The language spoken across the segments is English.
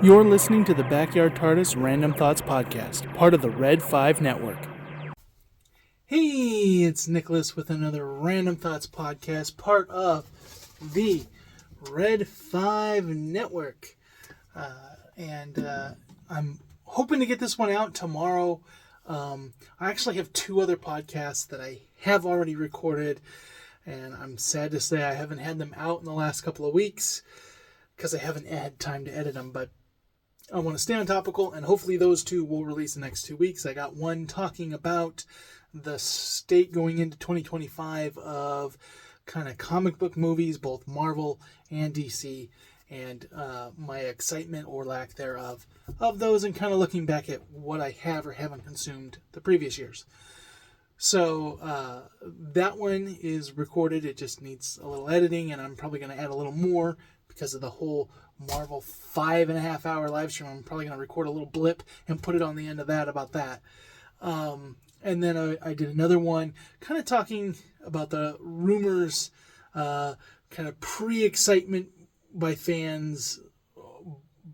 You're listening to the Backyard TARDIS Random Thoughts Podcast, part of the Red 5 Network. Hey, it's Nicholas with another Random Thoughts Podcast, part of the Red 5 Network. I'm hoping to get this one out tomorrow. I actually have two other podcasts that I have already recorded, and I'm sad to say I haven't had them out in the last couple of weeks because I haven't had time to edit them, but I want to stay on topical, and hopefully those two will release the next 2 weeks. I got one talking about the state going into 2025 of kind of comic book movies, both Marvel and DC, and my excitement or lack thereof of those, and kind of looking back at what I have or haven't consumed the previous years. So that one is recorded. It just needs a little editing, and I'm probably going to add a little more because of the whole Marvel 5.5 hour live stream. I'm probably going to record a little blip and put it on the end of that about that. And then I did another one kind of talking about the rumors, kind of pre-excitement by fans,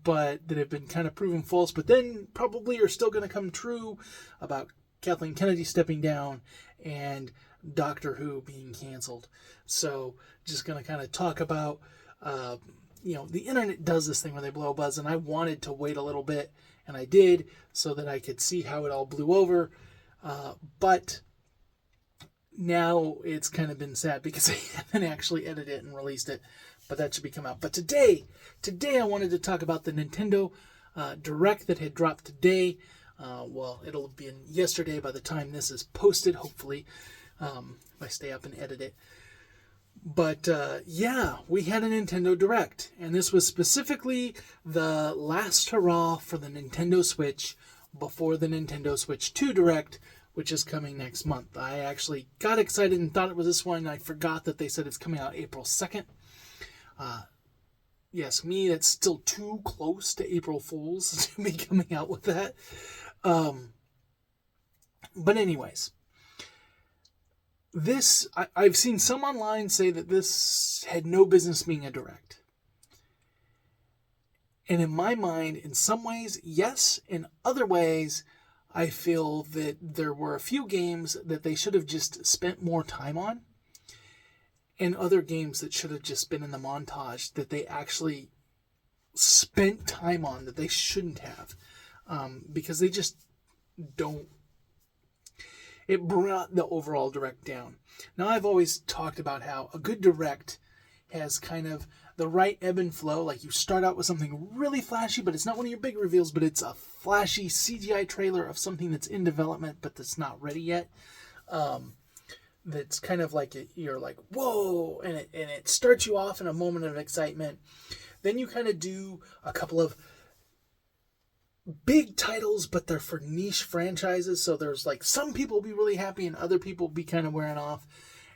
but that have been kind of proven false, but then probably are still going to come true, about Kathleen Kennedy stepping down and Doctor Who being canceled. So just going to kind of talk about, the internet does this thing where they blow a buzz, and I wanted to wait a little bit, and I did, so that I could see how it all blew over. But now it's kind of been sad because I haven't actually edited it and released it, but that should be come out. But today I wanted to talk about the Nintendo Direct that had dropped today. It'll be in yesterday by the time this is posted, hopefully, if I stay up and edit it. But we had a Nintendo Direct, and this was specifically the last hurrah for the Nintendo Switch before the Nintendo Switch 2 Direct, which is coming next month. I actually got excited and thought it was this one, and I forgot that they said it's coming out April 2nd. Yes, me, that's still too close to April Fools to be coming out with that. But anyways, I've seen some online say that this had no business being a Direct. And in my mind, in some ways, yes. In other ways, I feel that there were a few games that they should have just spent more time on, and other games that should have just been in the montage that they actually spent time on that they shouldn't have, because they just don't. It brought the overall Direct down. Now, I've always talked about how a good Direct has kind of the right ebb and flow. Like, you start out with something really flashy, but it's not one of your big reveals, but it's a flashy CGI trailer of something that's in development, but that's not ready yet. That's kind of like, you're like, whoa, and it starts you off in a moment of excitement. Then you kind of do a couple of big titles, but they're for niche franchises. So there's like, some people will be really happy and other people will be kind of wearing off.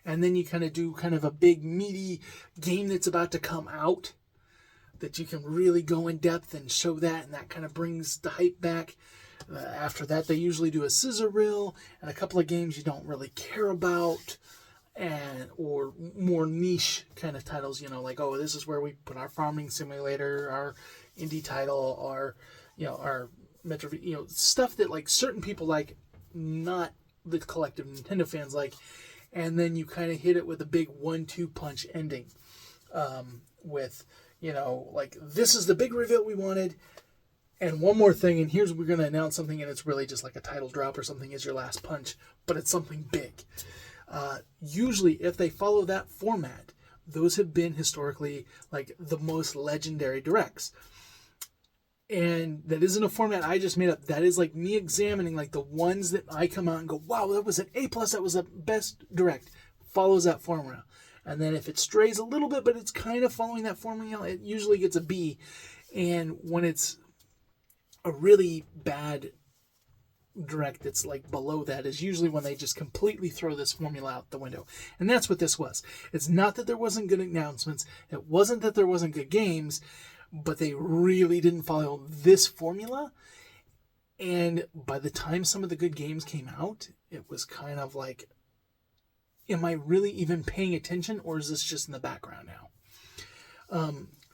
And then you kind of do kind of a big meaty game that's about to come out that you can really go in depth and show that, and that kind of brings the hype back. After that, they usually do a scissor reel and a couple of games you don't really care about, or more niche kind of titles, like, oh, this is where we put our farming simulator, our indie title, our Metro, stuff that like certain people like, not the collective Nintendo fans like. And then you kind of hit it with a big 1-2 punch ending, with, like, this is the big reveal we wanted, and one more thing, and we're going to announce something, and it's really just like a title drop or something is your last punch, but it's something big. Usually, if they follow that format, those have been historically like the most legendary Directs. And that isn't a format I just made up. That is like me examining like the ones that I come out and go, wow, that was an A+, that was the best Direct. Follows that formula. And then if it strays a little bit, but it's kind of following that formula, it usually gets a B. And when it's a really bad Direct that's like below that, is usually when they just completely throw this formula out the window. And that's what this was. It's not that there wasn't good announcements. It wasn't that there wasn't good games. But they really didn't follow this formula. And by the time some of the good games came out, it was kind of like, am I really even paying attention, or is this just in the background now?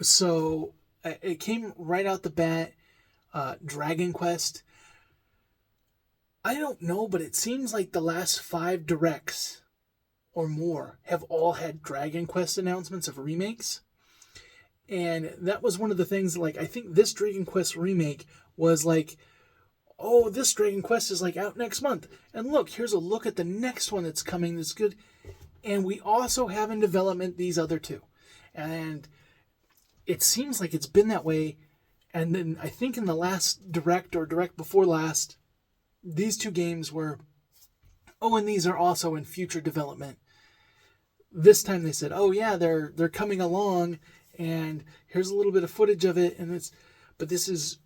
So it came right out the bat. Dragon Quest. I don't know, but it seems like the last 5 directs or more have all had Dragon Quest announcements of remakes. And that was one of the things, like, I think this Dragon Quest remake was like, oh, this Dragon Quest is like out next month. And look, here's a look at the next one that's coming that's good. And we also have in development these other 2. And it seems like it's been that way. And then I think in the last direct or direct before last, these 2 games were, oh, and these are also in future development. This time they said, oh yeah, they're coming along, and here's a little bit of footage of it, but this is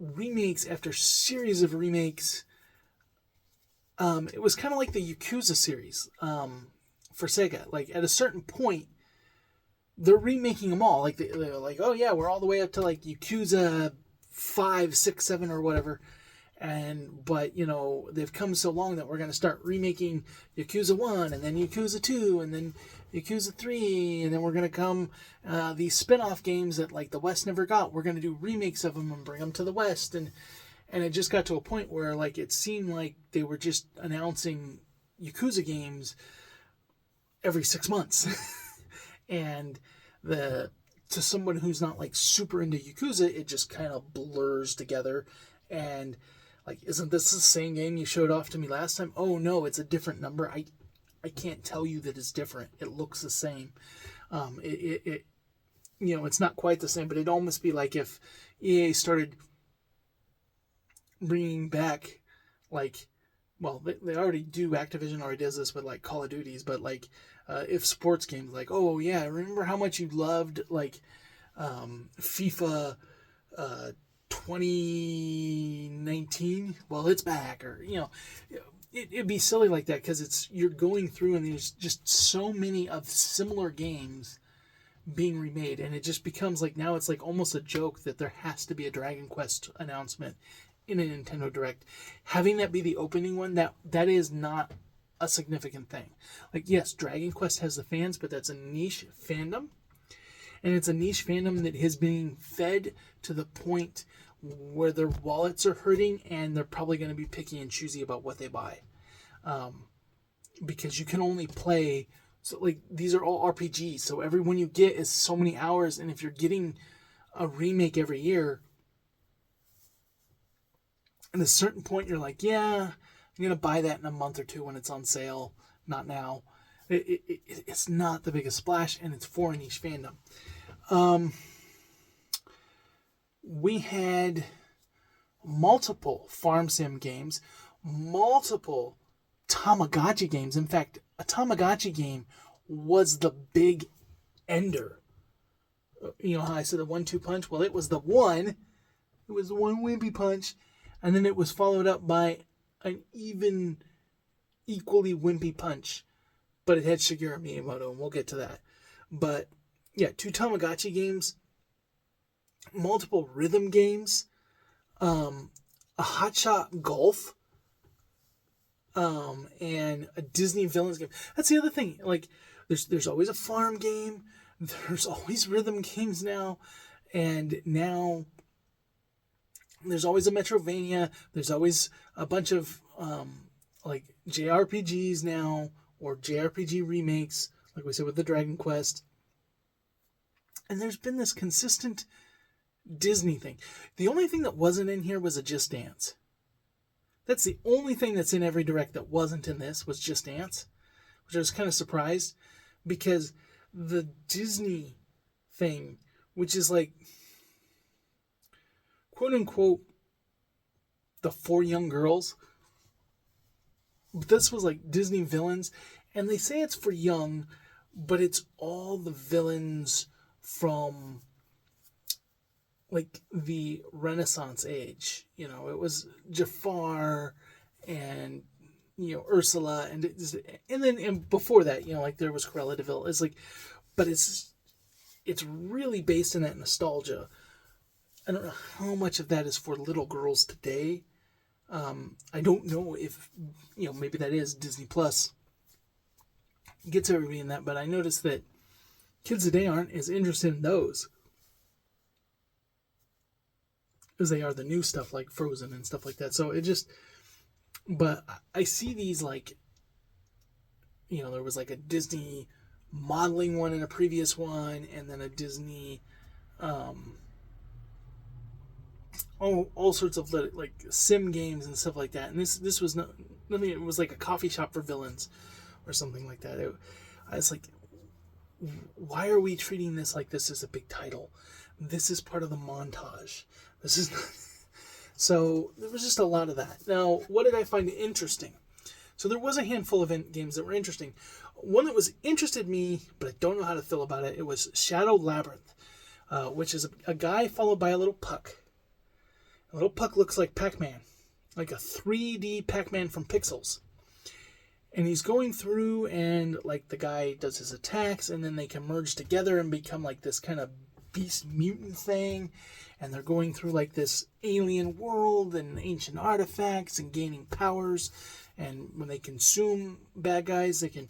remakes after series of remakes. It was kind of like the Yakuza series for Sega. Like at a certain point, they're remaking them all. Like they're like, oh yeah, we're all the way up to like Yakuza 5, 6, 7 or whatever. But they've come so long that we're going to start remaking Yakuza 1 and then Yakuza 2 and then Yakuza 3, and then we're going to come these spin-off games that like the West never got. We're going to do remakes of them and bring them to the West, and it just got to a point where like it seemed like they were just announcing Yakuza games every 6 months. And to someone who's not like super into Yakuza, it just kind of blurs together. And like, isn't this the same game you showed off to me last time? Oh no, it's a different number. I can't tell you that it's different. It looks the same. It's not quite the same, but it'd almost be like if EA started bringing back, like, well, they already do. Activision already does this with like Call of Duties, but like, if sports games, like, oh yeah, remember how much you loved like FIFA 2019, well, it's back, or it'd be silly like that, because you're going through and there's just so many of similar games being remade, and it just becomes like, now it's like almost a joke that there has to be a Dragon Quest announcement in a Nintendo Direct. Having that be the opening one, that is not a significant thing. Like, yes, Dragon Quest has the fans, but that's a niche fandom. And it's a niche fandom that is being fed to the point where their wallets are hurting, and they're probably going to be picky and choosy about what they buy. Because you can only play, so like, these are all RPGs, so every one you get is so many hours, and if you're getting a remake every year, at a certain point you're like, yeah, I'm going to buy that in a month or 2 when it's on sale, not now. It's not the biggest splash, and it's for a niche fandom. We had multiple farm sim games, multiple Tamagotchi games. In fact, a Tamagotchi game was the big ender. You know how I said the 1-2 punch? Well, it was the one. It was the one wimpy punch, and then it was followed up by an equally wimpy punch. But it had Shigeru Miyamoto, and we'll get to that. But yeah, 2 Tamagotchi games, multiple rhythm games, a Hotshot Golf, and a Disney Villains game. That's the other thing. Like, there's always a farm game. There's always rhythm games now, and now there's always a Metrovania. There's always a bunch of like JRPGs now, or JRPG remakes, like we said with the Dragon Quest. And there's been this consistent Disney thing. The only thing that wasn't in here was a Just Dance. That's the only thing that's in every Direct that wasn't in this, was Just Dance, which I was kind of surprised, because the Disney thing, which is like, quote unquote, the 4 young girls, but this was like Disney villains, and they say it's for young, but it's all the villains from like the Renaissance age. You know, it was Jafar and, you know, Ursula, and before that, you know, like there was Cruella de Vil. It's like, but it's really based in that nostalgia. I don't know how much of that is for little girls today. I don't know if, you know, maybe that is Disney Plus gets everybody in that, but I noticed that kids today aren't as interested in those. as they are the new stuff like Frozen and stuff like that. So it just, but I see these like, there was like a Disney modeling one in a previous one, and then a Disney, all sorts of like sim games and stuff like that. And this was nothing. It was like a coffee shop for villains, or something like that. I was like, why are we treating this like this is a big title? This is part of the montage. This is not... So there was just a lot of that. Now, what did I find interesting? So there was a handful of games that were interesting. One that was interested me, but I don't know how to feel about it. It was Shadow Labyrinth, which is a guy followed by a little puck. A little puck looks like Pac-Man, like a 3D Pac-Man from Pixels. And he's going through, and like the guy does his attacks, and then they can merge together and become like this kind of beast mutant thing. And they're going through like this alien world and ancient artifacts and gaining powers. And when they consume bad guys, they can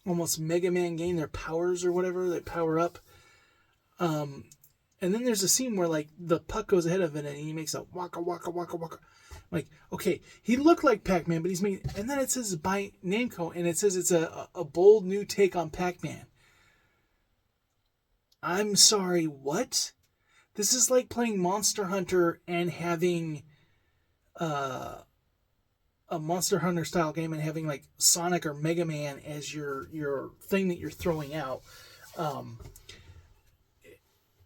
almost Mega Man gain their powers or whatever. They power up. And then there's a scene where like the puck goes ahead of it and he makes a waka waka waka waka. Like, okay, he looked like Pac-Man, but he's made, and then it says by Namco, and it says it's a bold new take on Pac-Man. I'm sorry, what? This is like playing Monster Hunter and having a Monster Hunter style game and having like Sonic or Mega Man as your thing that you're throwing out.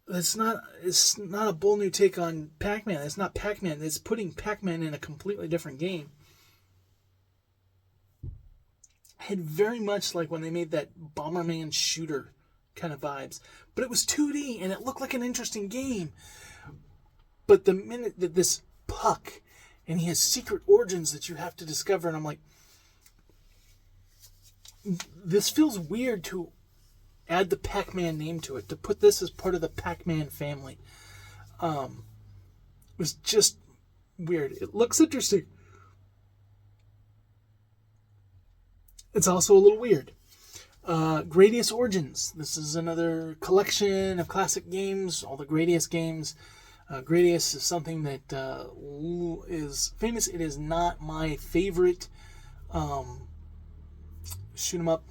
It's not a bold new take on Pac-Man. It's not Pac-Man. It's putting Pac-Man in a completely different game. Had very much like when they made that Bomberman shooter kind of vibes. But it was 2D and it looked like an interesting game. But the minute that this puck, and he has secret origins that you have to discover, and I'm like, this feels weird to add the Pac-Man name to it, to put this as part of the Pac-Man family. It was just weird. It looks interesting. It's also a little weird. Gradius Origins. This is another collection of classic games, all the Gradius games. Gradius is something that is famous. It is not my favorite shoot 'em up,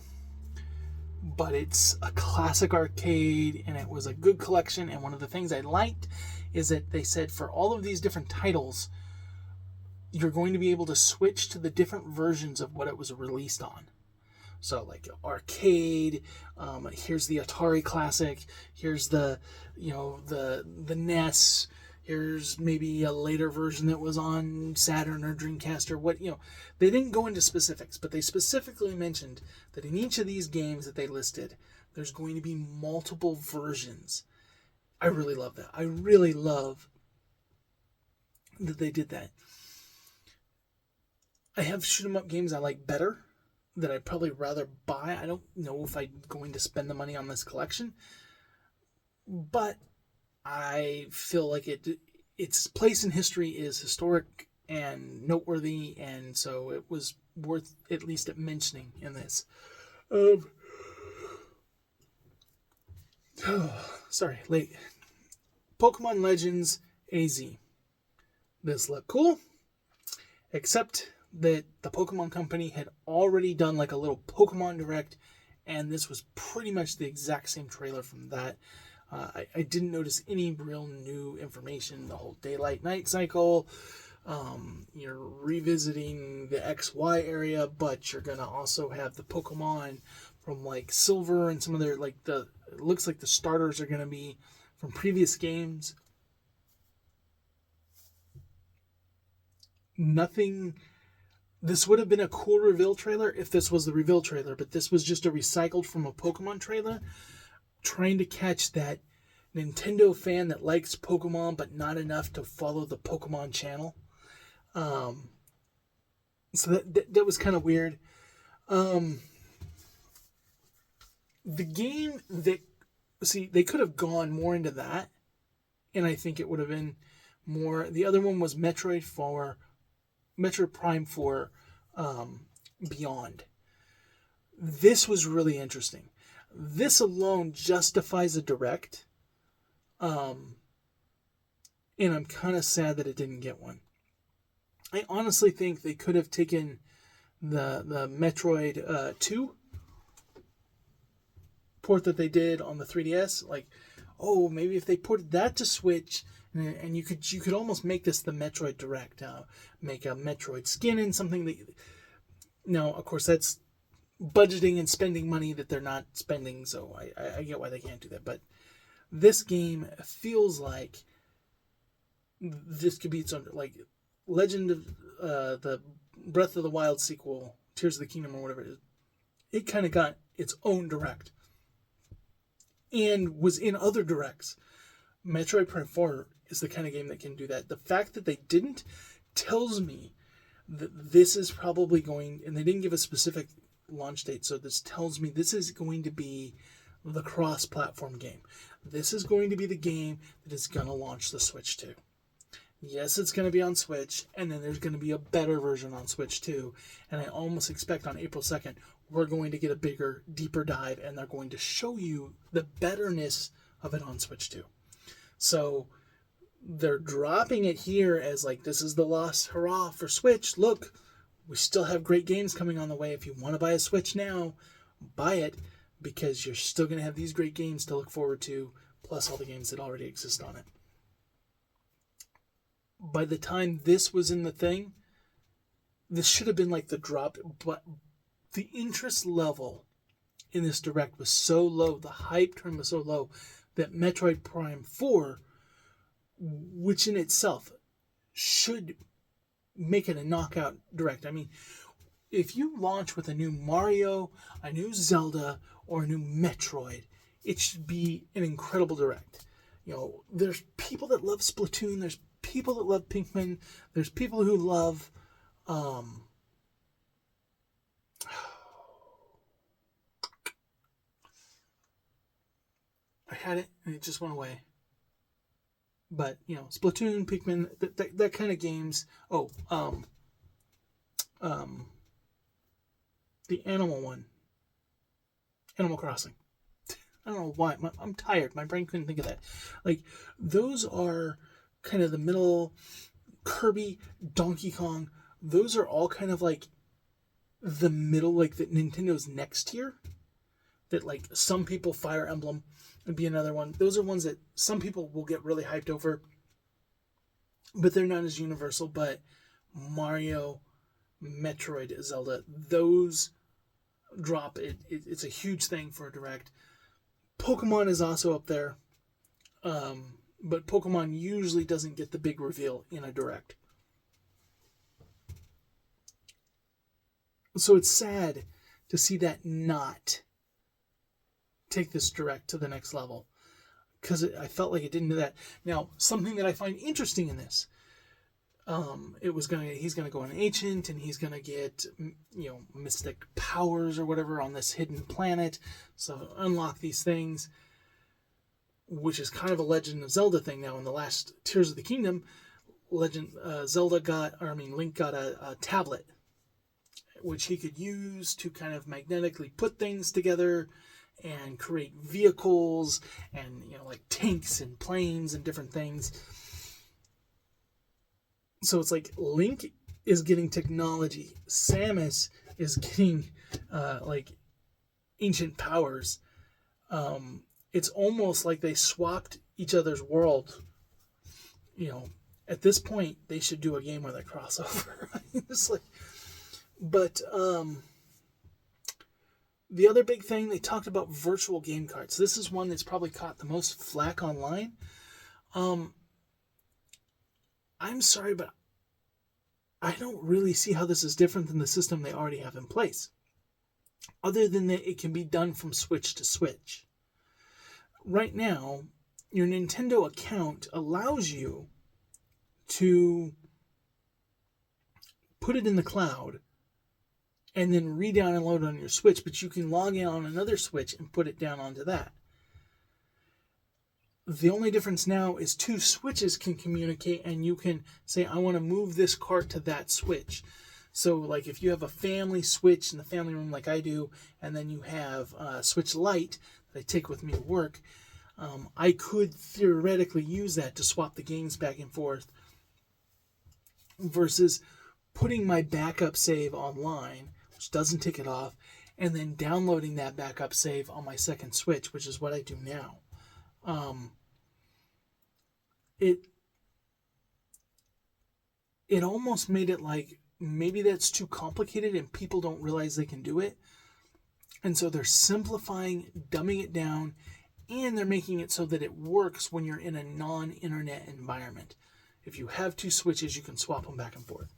but it's a classic arcade, and it was a good collection. And one of the things I liked is that they said for all of these different titles, you're going to be able to switch to the different versions of what it was released on. So like arcade, here's the Atari Classic, here's the NES, here's maybe a later version that was on Saturn or Dreamcast or what, They didn't go into specifics, but they specifically mentioned that in each of these games that they listed, there's going to be multiple versions. I really love that. I really love that they did that. I have shoot 'em up games I like better, that I'd probably rather buy. I don't know if I'm going to spend the money on this collection, but I feel like its place in history is historic and noteworthy, and so it was worth at least mentioning in this. Sorry, late. Pokemon Legends AZ. This looked cool, except that the Pokemon Company had already done like a little Pokemon Direct, and this was pretty much the exact same trailer from that. I didn't notice any real new information. The whole daylight-night cycle, you're revisiting the XY area, but you're going to also have the Pokemon from like Silver and some other, like it looks like the starters are going to be from previous games. Nothing... This would have been a cool reveal trailer if this was the reveal trailer, but this was just a recycled from a Pokemon trailer, trying to catch that Nintendo fan that likes Pokemon but not enough to follow the Pokemon channel. So that was kind of weird. The game that... See, they could have gone more into that, and I think it would have been more... The other one was Metroid Prime 4 Beyond. This was really interesting. This alone justifies a direct. And I'm kind of sad that it didn't get one. I honestly think they could have taken the Metroid 2 port that they did on the 3DS. Like, oh, maybe if they ported that to Switch, and you could almost make this the Metroid Direct. Make a Metroid skin and something that. Now, of course, that's budgeting and spending money that they're not spending, so I get why they can't do that. But this game feels like this could be its own, like Legend of the Breath of the Wild sequel, Tears of the Kingdom or whatever it is. It kind of got its own direct and was in other directs. Metroid Prime 4 is the kind of game that can do that. The fact that they didn't tells me that this is probably going, and they didn't give a specific launch date, so this tells me this is going to be the cross-platform game. This is going to be the game that is going to launch the Switch 2. Yes, it's going to be on Switch, and then there's going to be a better version on Switch 2, and I almost expect on April 2nd, we're going to get a bigger, deeper dive, and they're going to show you the betterness of it on Switch 2. So they're dropping it here as like, this is the last hurrah for Switch. Look, we still have great games coming on the way. If you want to buy a Switch now, buy it, because you're still going to have these great games to look forward to, plus all the games that already exist on it. By the time this was in the thing, this should have been like the drop, but the interest level in this direct was so low, the hype train was so low, that Metroid Prime 4, which in itself should make it a knockout direct. I mean, if you launch with a new Mario, a new Zelda, or a new Metroid, it should be an incredible direct. You know, there's people that love Splatoon, there's people that love Pikmin, there's people who love I had it and it just went away. But, you know, Splatoon, Pikmin, that kind of games. Oh, the animal one. Animal Crossing. I don't know why. I'm tired. My brain couldn't think of that. Like, those are kind of the middle. Kirby, Donkey Kong. Those are all kind of like the middle, like the Nintendo's next tier. That, like, some people, Fire Emblem would be another one. Those are ones that some people will get really hyped over, but they're not as universal. But Mario, Metroid, Zelda, those drop. It's a huge thing for a direct. Pokemon is also up there, but Pokemon usually doesn't get the big reveal in a direct. So it's sad to see that not take this direct to the next level, because I felt like it didn't do that. Now, something that I find interesting in this, he's gonna go on Ancient, and he's gonna get, you know, mystic powers or whatever on this hidden planet, so unlock these things, which is kind of a Legend of Zelda thing now. In the last Tears of the Kingdom, Link got a tablet, which he could use to kind of magnetically put things together and create vehicles and, you know, like tanks and planes and different things. So it's like Link is getting technology. Samus is getting like ancient powers. It's almost like they swapped each other's world. You know, at this point, they should do a game where they cross over. It's like, but the other big thing, they talked about virtual game cards. This is one that's probably caught the most flack online. I'm sorry, but I don't really see how this is different than the system they already have in place, other than that it can be done from Switch to Switch. Right now, your Nintendo account allows you to put it in the cloud and then re-download on your Switch, but you can log in on another Switch and put it down onto that. The only difference now is two Switches can communicate, and you can say, I want to move this cart to that Switch. So, like, if you have a family Switch in the family room like I do, and then you have a Switch Lite that I take with me to work, I could theoretically use that to swap the games back and forth versus putting my backup save online, which doesn't tick it off, and then downloading that backup save on my second Switch, which is what I do now. It almost made it like maybe that's too complicated and people don't realize they can do it. And so they're simplifying, dumbing it down, and they're making it so that it works when you're in a non-internet environment. If you have two Switches, you can swap them back and forth.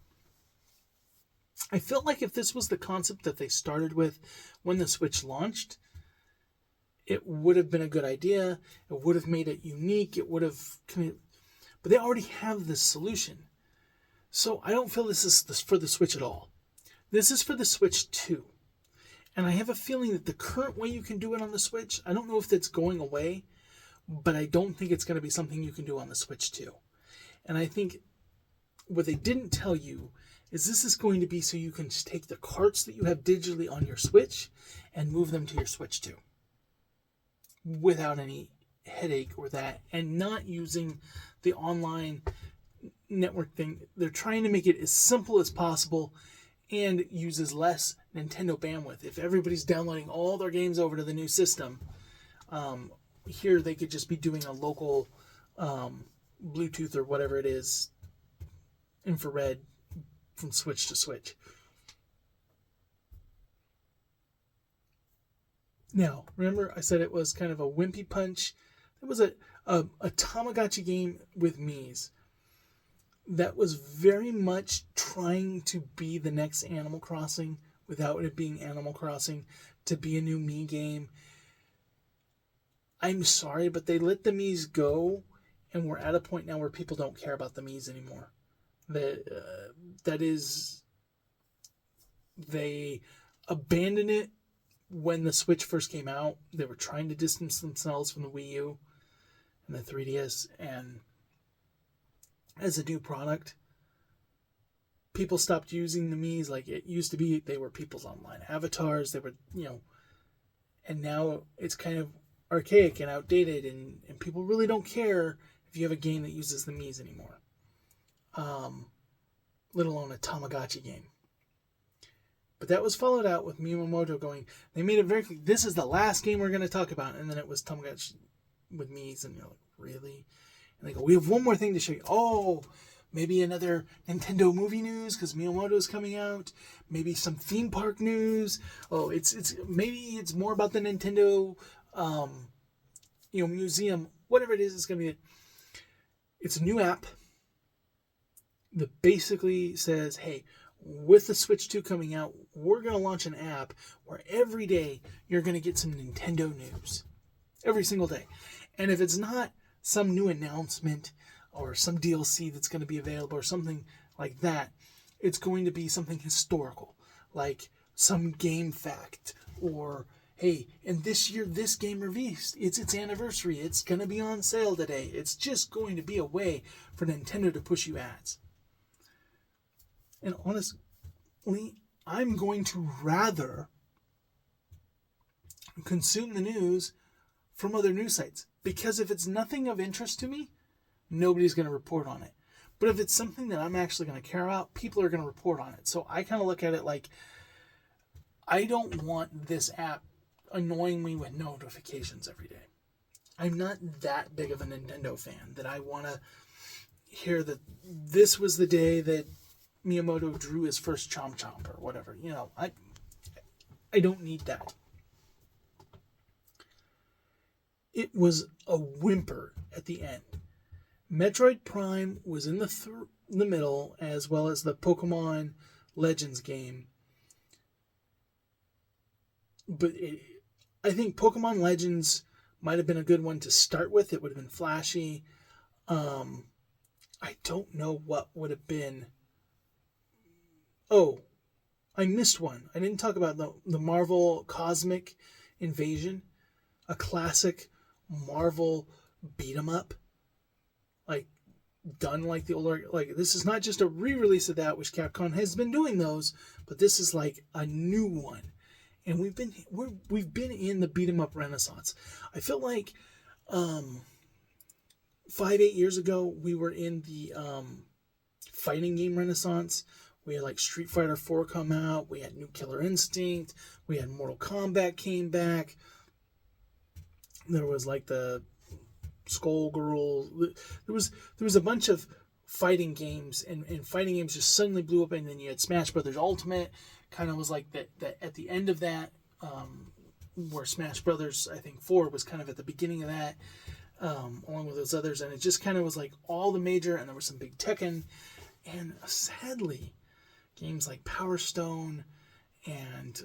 I felt like if this was the concept that they started with when the Switch launched, it would have been a good idea. It would have made it unique. It would have... But they already have this solution. So I don't feel this is for the Switch at all. This is for the Switch 2. And I have a feeling that the current way you can do it on the Switch, I don't know if that's going away, but I don't think it's going to be something you can do on the Switch 2. And I think what they didn't tell you is this is going to be so you can just take the carts that you have digitally on your Switch and move them to your Switch 2 without any headache or that, and not using the online network thing. They're trying to make it as simple as possible and uses less Nintendo bandwidth. If everybody's downloading all their games over to the new system, here they could just be doing a local Bluetooth or whatever it is, infrared from Switch to Switch. Now, remember I said it was kind of a wimpy punch? It was a Tamagotchi game with Mii's that was very much trying to be the next Animal Crossing without it being Animal Crossing, to be a new Mii game. I'm sorry, but they let the Mii's go, and we're at a point now where people don't care about the Mii's anymore. That is, they abandoned it when the Switch first came out. They were trying to distance themselves from the Wii U and the 3DS, and as a new product, people stopped using the Mii's like it used to be. They were people's online avatars. They were, and now it's kind of archaic and outdated, and people really don't care if you have a game that uses the Mii's anymore. Let alone a Tamagotchi game. But that was followed out with Miyamoto going, they made it very clear, this is the last game we're going to talk about, and then it was Tamagotchi with Mii's, and you're like, really? And they go, we have one more thing to show you. Oh, maybe another Nintendo movie news because Miyamoto's coming out. Maybe some theme park news. Oh, maybe it's more about the Nintendo, museum. Whatever it is, it's gonna be. It's a new app that basically says, hey, with the Switch 2 coming out, we're gonna launch an app where every day you're gonna get some Nintendo news, every single day. And if it's not some new announcement or some DLC that's going to be available or something like that, it's going to be something historical, like some game fact, or hey, and this year this game released, it's its anniversary, it's going to be on sale today. It's just going to be a way for Nintendo to push you ads. And honestly, I'm going to rather consume the news from other news sites. Because if it's nothing of interest to me, nobody's going to report on it. But if it's something that I'm actually going to care about, people are going to report on it. So I kind of look at it like, I don't want this app annoying me with notifications every day. I'm not that big of a Nintendo fan that I want to hear that this was the day that Miyamoto drew his first Chomp Chomp or whatever. I don't need that. It was a whimper at the end. Metroid Prime was in the middle, as well as the Pokemon Legends game. But I think Pokemon Legends might have been a good one to start with. It would have been flashy. I don't know what would have been. Oh, I missed one. I didn't talk about the Marvel Cosmic Invasion, a classic Marvel beat 'em up, like done like the older, like this is not just a re-release of that, which Capcom has been doing those, but this is like a new one, and we've been in the beat 'em up renaissance. I feel like 5-8 years ago, we were in the fighting game renaissance. We had like Street Fighter 4 come out. We had New Killer Instinct. We had Mortal Kombat came back. There was like the Skullgirl. There was a bunch of fighting games, and fighting games just suddenly blew up. And then you had Smash Brothers Ultimate, kind of was like that at the end of that, where Smash Brothers, I think 4 was kind of at the beginning of that, along with those others, and it just kind of was like all the major, and there was some big Tekken, and sadly, games like Power Stone and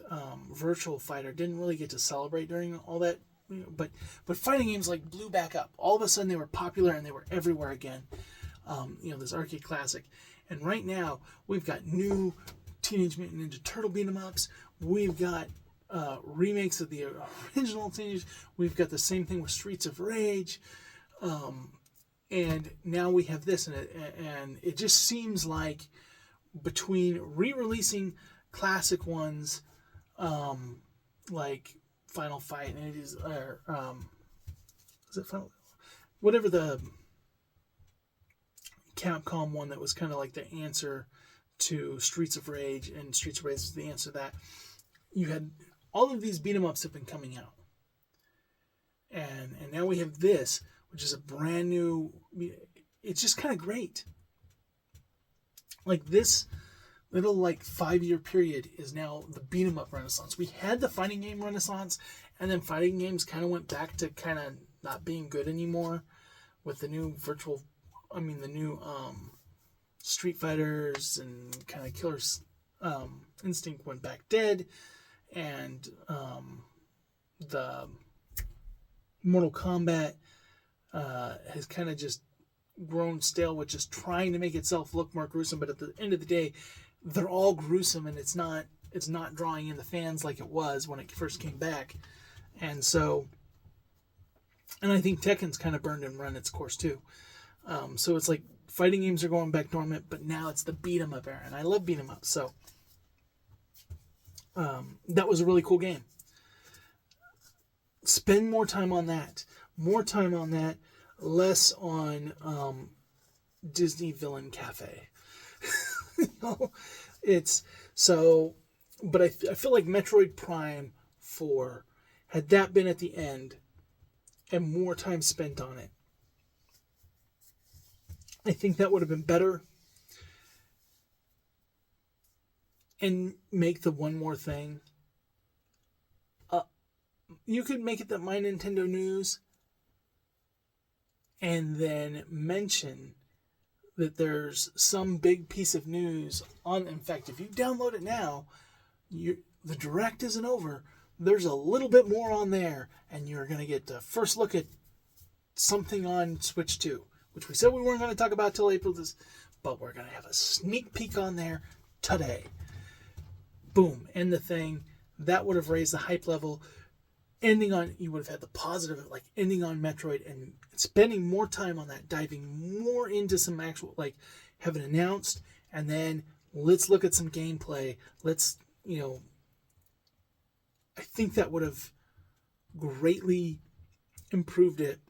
Virtual Fighter didn't really get to celebrate during all that. But fighting games like blew back up. All of a sudden they were popular and they were everywhere again. This arcade classic. And right now we've got new Teenage Mutant Ninja Turtle beat 'em ups. We've got remakes of the original Teenage. We've got the same thing with Streets of Rage. And now we have this, and it just seems like between re-releasing classic ones, like Final Fight, and it is, is it Final? Whatever the Capcom one that was kind of like the answer to Streets of Rage, and Streets of Rage is the answer to that. You had all of these beat 'em ups have been coming out, and now we have this, which is a brand new. It's just kind of great. Like this little like 5-year period is now the beat 'em up renaissance. We had the fighting game renaissance, and then fighting games kind of went back to kind of not being good anymore with the new Street Fighters, and kind of Killer's Instinct went back dead, and the Mortal Kombat has kind of just grown stale with just trying to make itself look more gruesome, but at the end of the day, they're all gruesome, and it's not drawing in the fans like it was when it first came back. And so, and I think Tekken's kind of burned and run its course too. So it's like fighting games are going back dormant, but now it's the beat 'em up era, and I love beat 'em up. So that was a really cool game. Spend more time on that. Less on Disney Villain Cafe. It's so, but I feel like Metroid Prime 4, had that been at the end and more time spent on it, I think that would have been better. And make the one more thing. You could make it that My Nintendo News, and then mention that there's some big piece of news on. In fact, if you download it now, the direct isn't over. There's a little bit more on there, and you're going to get the first look at something on Switch 2, which we said we weren't going to talk about till April, but we're going to have a sneak peek on there today. Boom, end the thing. That would have raised the hype level. You would have had the positive, like ending on Metroid and spending more time on that, diving more into some actual, like, have it announced, and then let's look at some gameplay. I think that would have greatly improved it.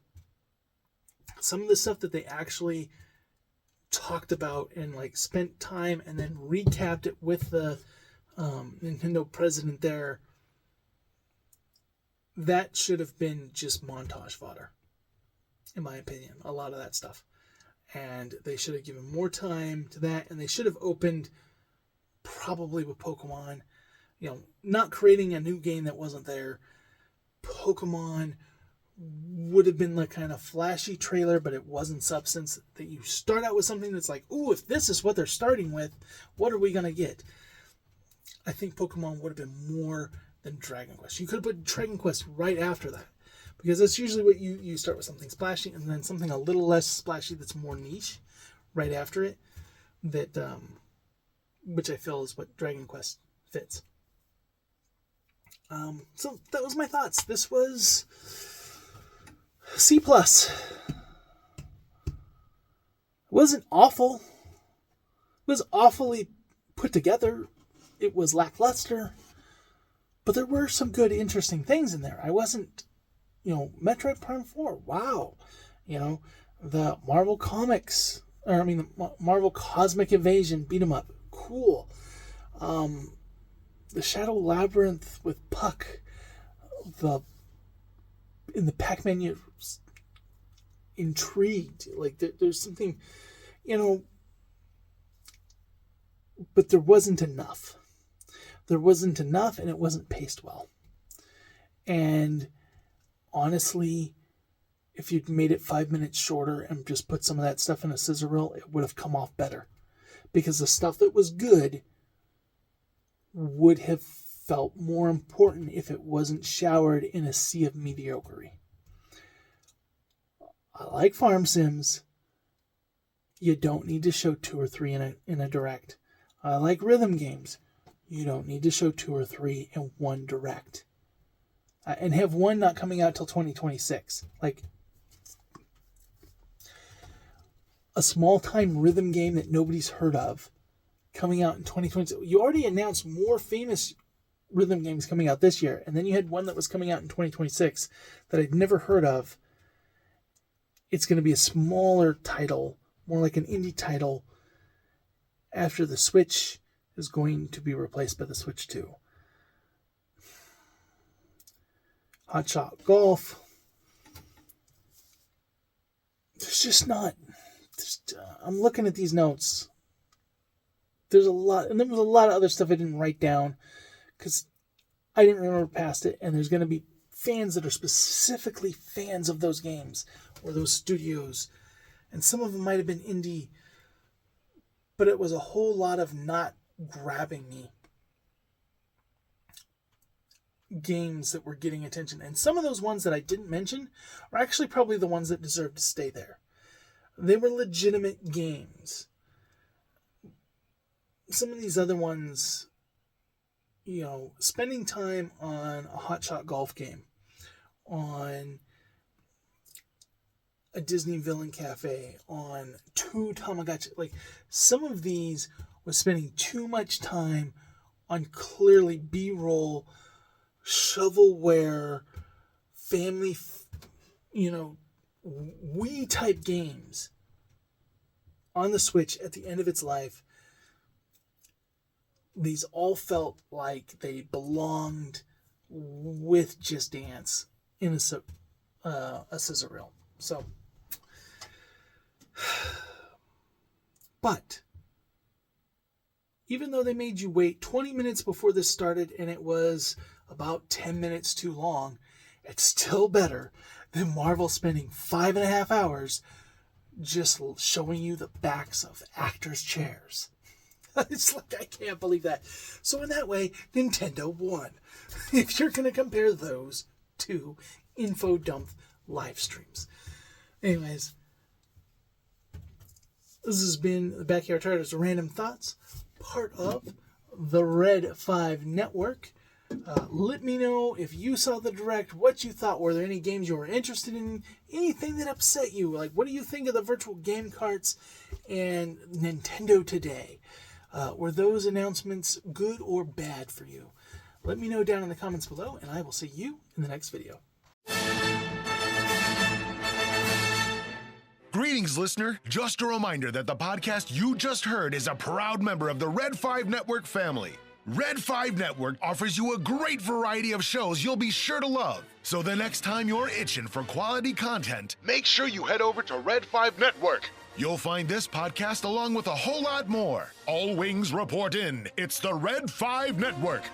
Some of the stuff that they actually talked about and like spent time and then recapped it with the Nintendo president there, that should have been just montage fodder, in my opinion, a lot of that stuff. And they should have given more time to that, and they should have opened probably with Pokemon, not creating a new game that wasn't there. Pokemon would have been like kind of flashy trailer, but it wasn't substance. That you start out with something that's like, ooh, if this is what they're starting with, what are we going to get? I think Pokemon would have been more than Dragon Quest. You could have put Dragon Quest right after that, because that's usually what you start with, something splashy, and then something a little less splashy that's more niche right after it, that which I feel is what Dragon Quest fits. So that was my thoughts. This was C+. It wasn't awful. It was awfully put together. It was lackluster. But there were some good, interesting things in there. I wasn't Metroid Prime 4, wow. The Marvel Comics, the Marvel Cosmic Invasion beat 'em up, cool. The Shadow Labyrinth with Puck, in the Pac-Man universe, intrigued. Like, there's something, but there wasn't enough. There wasn't enough, and it wasn't paced well. And honestly, if you'd made it 5 minutes shorter and just put some of that stuff in a scissor reel, it would have come off better. Because the stuff that was good would have felt more important if it wasn't showered in a sea of mediocrity. I like farm sims. You don't need to show 2 or 3 in a direct. I like rhythm games. You don't need to show 2 or 3 in one direct. And have one not coming out till 2026. Like, a small-time rhythm game that nobody's heard of coming out in 2026. You already announced more famous rhythm games coming out this year, and then you had one that was coming out in 2026 that I'd never heard of. It's going to be a smaller title, more like an indie title, after the Switch is going to be replaced by the Switch 2. Hotshot Golf. There's just not. I'm looking at these notes. There's a lot, and there was a lot of other stuff I didn't write down because I didn't remember past it. And there's going to be fans that are specifically fans of those games or those studios, and some of them might have been indie, but it was a whole lot of not grabbing me games that were getting attention. And some of those ones that I didn't mention are actually probably the ones that deserve to stay there. They were legitimate games. Some of these other ones, spending time on a Hotshot Golf game, on a Disney Villain Cafe, on 2 Tamagotchi, like, some of these was spending too much time on clearly B-roll, shovelware, family, Wii type games on the Switch at the end of its life. These all felt like they belonged with Just Dance in a scissor reel. So, but even though they made you wait 20 minutes before this started and it was about 10 minutes too long, it's still better than Marvel spending 5.5 hours just showing you the backs of actors' chairs. It's like, I can't believe that. So in that way, Nintendo won. If you're going to compare those two info dump live streams. Anyways, this has been the Backyard Charters Random Thoughts, part of the Red 5 Network. Let me know if you saw the direct, what you thought. Were there any games you were interested in? Anything that upset you? Like, what do you think of the virtual game carts and Nintendo today? Were those announcements good or bad for you? Let me know down in the comments below, and I will see you in the next video. Greetings, listener. Just a reminder that the podcast you just heard is a proud member of the Red 5 Network family. Red 5 Network offers you a great variety of shows you'll be sure to love. So the next time you're itching for quality content, make sure you head over to Red 5 Network. You'll find this podcast along with a whole lot more. All wings report in. It's the Red 5 Network.